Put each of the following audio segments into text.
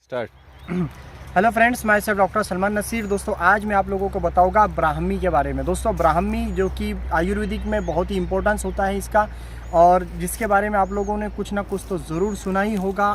Start. Hello friends, मैं सिर्फ doctor Salman Naseer. दोस्तों, आज मैं आप लोगों को बताऊंगा ब्राह्मी के बारे में। दोस्तों, ब्राह्मी जो कि आयुर्वेदिक में बहुत ही इंपॉर्टेंस होता है इसका, और जिसके बारे में आप लोगों ने कुछ ना कुछ तो ज़रूर सुना ही होगा।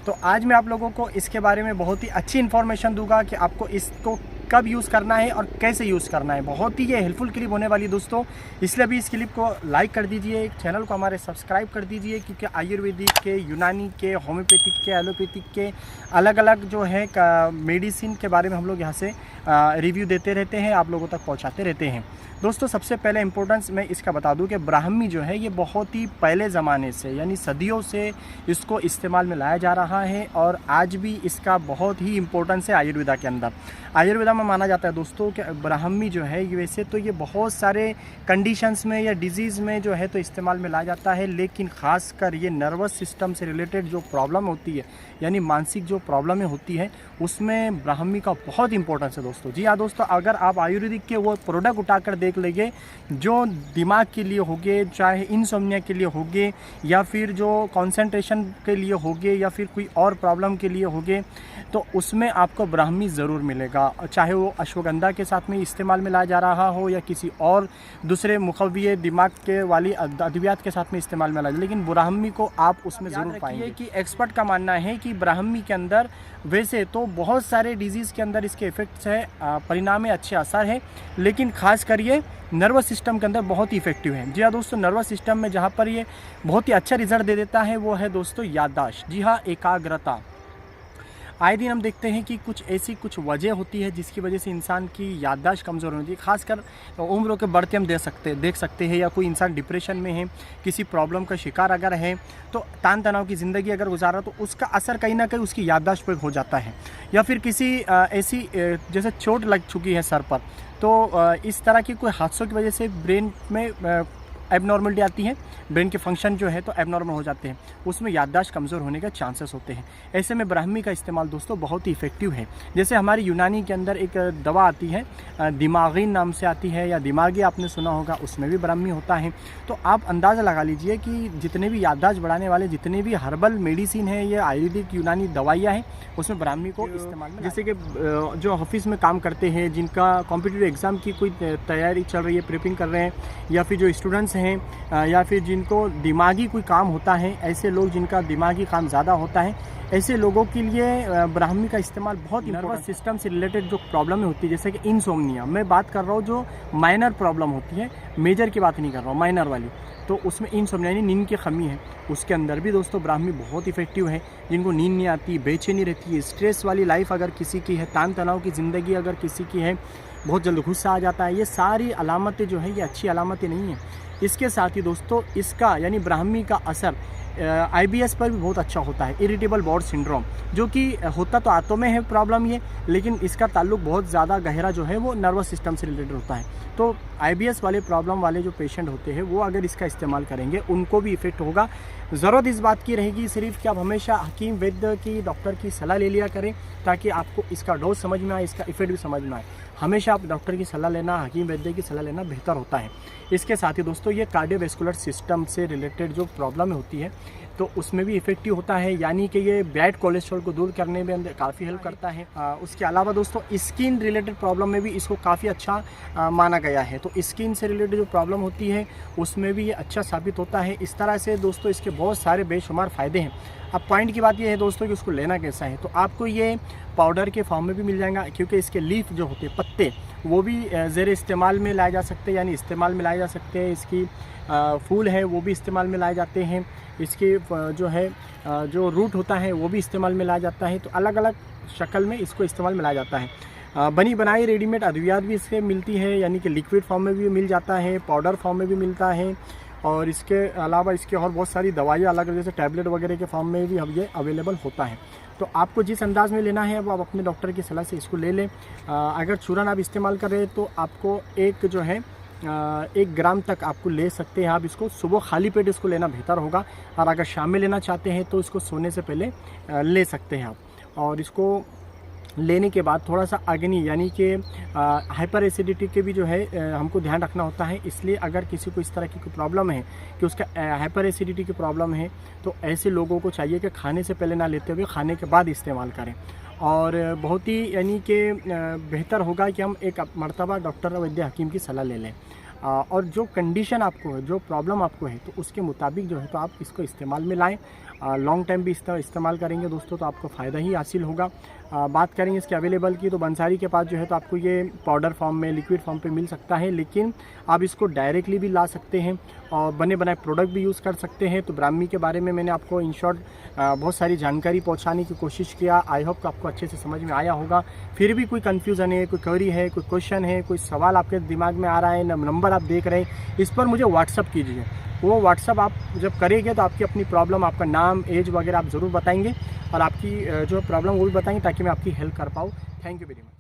तो आज मैं आप लोगों को इसके बारे में बहुत ही अच्छी इन्फॉर्मेशन दूंगा कि आपको इसको कब यूज़ करना है और कैसे यूज़ करना है। बहुत ही ये हेल्पफुल क्लिप होने वाली दोस्तों, इसलिए भी इस क्लिप को लाइक कर दीजिए, चैनल को हमारे सब्सक्राइब कर दीजिए, क्योंकि आयुर्वेदिक के, यूनानी के, होम्योपैथिक के, एलोपैथिक के अलग अलग जो है मेडिसिन के बारे में हम लोग यहाँ से रिव्यू देते रहते हैं, आप लोगों तक पहुँचाते रहते हैं। दोस्तों, सबसे पहले इम्पोर्टेंस मैं इसका बता दूं कि ब्राह्मी जो है ये बहुत ही पहले ज़माने से, यानी सदियों से इसको इस्तेमाल में लाया जा रहा है, और आज भी इसका बहुत ही इम्पोर्टेंस है आयुर्वेदा के अंदर। आयुर्वेदा में माना जाता है दोस्तों कि ब्राह्मी जो है ये वैसे तो ये बहुत सारे कंडीशंस में या डिजीज़ में जो है तो इस्तेमाल में लाया जाता है, लेकिन ख़ासकर ये नर्वस सिस्टम से रिलेटेड जो प्रॉब्लम होती है, यानी मानसिक जो प्रॉब्लमें होती है, उसमें ब्राह्मी का बहुत इंपॉर्टेंस है दोस्तों। जी हाँ दोस्तों, अगर आप आयुर्वेदिक के वो प्रोडक्ट उठाकर देख लेंगे जो दिमाग के लिए होंगे, चाहे इंसोम्निया के लिए होंगे, या फिर जो कंसंट्रेशन के लिए होंगे, या फिर कोई और प्रॉब्लम के लिए होंगे, तो उसमें आपको ब्राह्मी ज़रूर मिलेगा। चाहे वो अश्वगंधा के साथ में इस्तेमाल में लाया जा रहा हो, या किसी और दूसरे मुखविय दिमाग के वाली अद्वियात के साथ में इस्तेमाल में लाया, लेकिन ब्राह्मी को आप उसमें ज़रूर पाएंगे। कि एक्सपर्ट का मानना है कि ब्राह्मी के अंदर वैसे तो बहुत सारे डिजीज़ के अंदर इसके इफ़ेक्ट्स है, परिणाम में अच्छे असर है, लेकिन खास कर ये नर्वस सिस्टम के अंदर बहुत ही इफेक्टिव है। जी हाँ दोस्तों, नर्वस सिस्टम में जहाँ पर ये बहुत ही अच्छा रिजल्ट दे देता है वो है दोस्तों याददाश्त। जी हाँ, एकाग्रता। आए दिन हम देखते हैं कि कुछ वजह होती है जिसकी वजह से इंसान की याददाश्त कमज़ोर होती है, खासकर उम्र के बढ़ते हम देख सकते हैं, या कोई इंसान डिप्रेशन में है, किसी प्रॉब्लम का शिकार अगर है, तो तान तनाव की ज़िंदगी अगर गुजारा, तो उसका असर कहीं ना कहीं उसकी याददाश्त पर हो जाता है। या फिर किसी ऐसी जैसे चोट लग चुकी है सर पर, तो इस तरह की कोई हादसों की वजह से ब्रेन में एबनॉर्मलिटी आती है, ब्रेन के फंक्शन जो है तो एबनॉर्मल हो जाते हैं, उसमें याददाश्त कमज़ोर होने का चांसेस होते हैं। ऐसे में ब्राह्मी का इस्तेमाल दोस्तों बहुत ही इफेक्टिव है। जैसे हमारी यूनानी के अंदर एक दवा आती है, दिमागी नाम से आती है, या दिमागी आपने सुना होगा, उसमें भी ब्राह्मी होता है। तो आप अंदाज़ा लगा लीजिए कि जितने भी याददाश्त बढ़ाने वाले जितने भी हर्बल मेडिसिन है, ये आयुर्वेदिक यूनानी दवाइयाँ हैं, उसमें ब्राह्मी को इस्तेमाल में, जैसे कि जो ऑफिस में काम करते हैं, जिनका कॉम्पिटिटिव एग्ज़ाम की कोई तैयारी चल रही है, प्रिपरेटिंग कर रहे हैं, या फिर जो स्टूडेंट्स हैं, या फिर जिनको दिमागी कोई काम होता है, ऐसे लोग जिनका दिमागी काम ज़्यादा होता है, ऐसे लोगों के लिए ब्राह्मी का इस्तेमाल बहुत ही नर्वस सिस्टम से रिलेटेड जो प्रॉब्लम होती है, जैसे कि इंसोम्निया, मैं बात कर रहा हूँ जो माइनर प्रॉब्लम होती है, मेजर की बात नहीं कर रहा हूँ, माइनर वाली, तो उसमें इंसोम्निया यानी नींद की कमी है, उसके अंदर भी दोस्तों ब्राह्मी बहुत इफेक्टिव है। जिनको नींद नहीं आती, बेचैनी रहती है, स्ट्रेस वाली लाइफ अगर किसी की है, तान तनाव की ज़िंदगी अगर किसी की है, बहुत जल्द गुस्सा आ जाता है, ये सारी अलामतें जो है ये अच्छी अलामतें नहीं हैं। इसके साथ ही दोस्तों इसका यानी ब्राह्मी का असर IBS पर भी बहुत अच्छा होता है, इरिटेबल बाउल सिंड्रोम, जो कि होता तो आंतों में है प्रॉब्लम ये, लेकिन इसका ताल्लुक बहुत ज़्यादा गहरा जो है वो नर्वस सिस्टम से रिलेटेड होता है। तो IBS वाले प्रॉब्लम वाले जो पेशेंट होते हैं वो अगर इसका इस्तेमाल करेंगे उनको भी इफ़ेक्ट होगा। ज़रूरत इस बात की रहेगी सिर्फ कि आप हमेशा हकीम वैद्य की, डॉक्टर की सलाह ले लिया करें, ताकि आपको इसका डोज समझ में आए, इसका इफेक्ट भी समझ में आए। हमेशा आप डॉक्टर की सलाह लेना, हकीम वैद्य की सलाह लेना बेहतर होता है। इसके साथ ही दोस्तों ये कार्डियोवैस्कुलर सिस्टम से रिलेटेड जो प्रॉब्लम होती है तो उसमें भी इफेक्टिव होता है, यानी कि ये बैड कोलेस्ट्रॉल को दूर करने में काफ़ी हेल्प करता है। उसके अलावा दोस्तों स्किन रिलेटेड प्रॉब्लम में भी इसको काफ़ी अच्छा माना गया है, तो स्किन से रिलेटेड जो प्रॉब्लम होती है उसमें भी ये अच्छा साबित होता है। इस तरह से दोस्तों इसके बहुत सारे बेशुमार फ़ायदे हैं। अब पॉइंट की बात ये है दोस्तों कि उसको लेना कैसा है, तो आपको ये पाउडर के फॉर्म में भी मिल जाएगा, क्योंकि इसके लीफ जो होते हैं, पत्ते, वो भी ज़ेरे इस्तेमाल में लाए जा सकते हैं, यानी इस्तेमाल में लाए जा सकते हैं। इसकी फूल है वो भी इस्तेमाल में लाए जाते हैं, इसके जो है जो रूट होता है वो भी इस्तेमाल में लाया जाता है। तो अलग अलग शक्ल में इसको इस्तेमाल में लाया जाता है। बनी बनाई रेडीमेड अद्वियात भी इससे मिलती है, यानी कि लिक्विड फॉर्म में भी मिल जाता है, पाउडर फॉर्म में भी मिलता है, और इसके अलावा इसके और बहुत सारी दवाइयाँ अलग जैसे टैबलेट वगैरह के फॉर्म में भी अब ये अवेलेबल होता है। तो आपको जिस अंदाज़ में लेना है वो आप अपने डॉक्टर की सलाह से इसको ले लें। अगर चूरन आप इस्तेमाल कर रहे हैं तो आपको एक जो है 1 ग्राम तक आपको ले सकते हैं आप इसको। सुबह खाली पेट इसको लेना बेहतर होगा, और अगर शाम में लेना चाहते हैं तो इसको सोने से पहले ले सकते हैं आप। और इसको लेने के बाद थोड़ा सा अग्नि यानी कि हाइपर एसिडिटी के भी जो है हमको ध्यान रखना होता है। इसलिए अगर किसी को इस तरह की कोई प्रॉब्लम है कि उसका हाइपर एसिडिटी की प्रॉब्लम है, तो ऐसे लोगों को चाहिए कि खाने से पहले ना लेते हुए खाने के बाद इस्तेमाल करें। और बहुत ही यानी कि बेहतर होगा कि हम एक मर्तबा डॉक्टर वैद्य हकीम की सलाह ले लें, और जो कंडीशन आपको है, जो प्रॉब्लम आपको है, तो उसके मुताबिक जो है तो आप इसको इस्तेमाल में लाएं। लॉन्ग टाइम भी इस्तेमाल करेंगे दोस्तों तो आपको फ़ायदा ही हासिल होगा। बात करेंगे इसके अवेलेबल की, तो बंसारी के पास जो है तो आपको ये पाउडर फॉर्म में, लिक्विड फॉर्म पे मिल सकता है, लेकिन आप इसको डायरेक्टली भी ला सकते हैं और बने बनाए प्रोडक्ट भी यूज़ कर सकते हैं। तो ब्राह्मी के बारे में मैंने आपको इन शॉर्ट बहुत सारी जानकारी पहुंचाने की कोशिश किया। आई होप कि आपको अच्छे से समझ में आया होगा। फिर भी कोई कन्फ्यूज़न है, कोई क्वेरी है, कोई क्वेश्चन है, कोई सवाल आपके दिमाग में आ रहा है, नंबर आप देख रहे हैं, इस पर मुझे व्हाट्सअप कीजिए। वो व्हाट्सअप आप जब करेंगे तो आपकी अपनी प्रॉब्लम, आपका नाम, एज वगैरह आप ज़रूर बताएंगे और आपकी जो प्रॉब्लम वो भी बताएंगे ताकि मैं आपकी हेल्प कर पाऊँ। Thank you very much.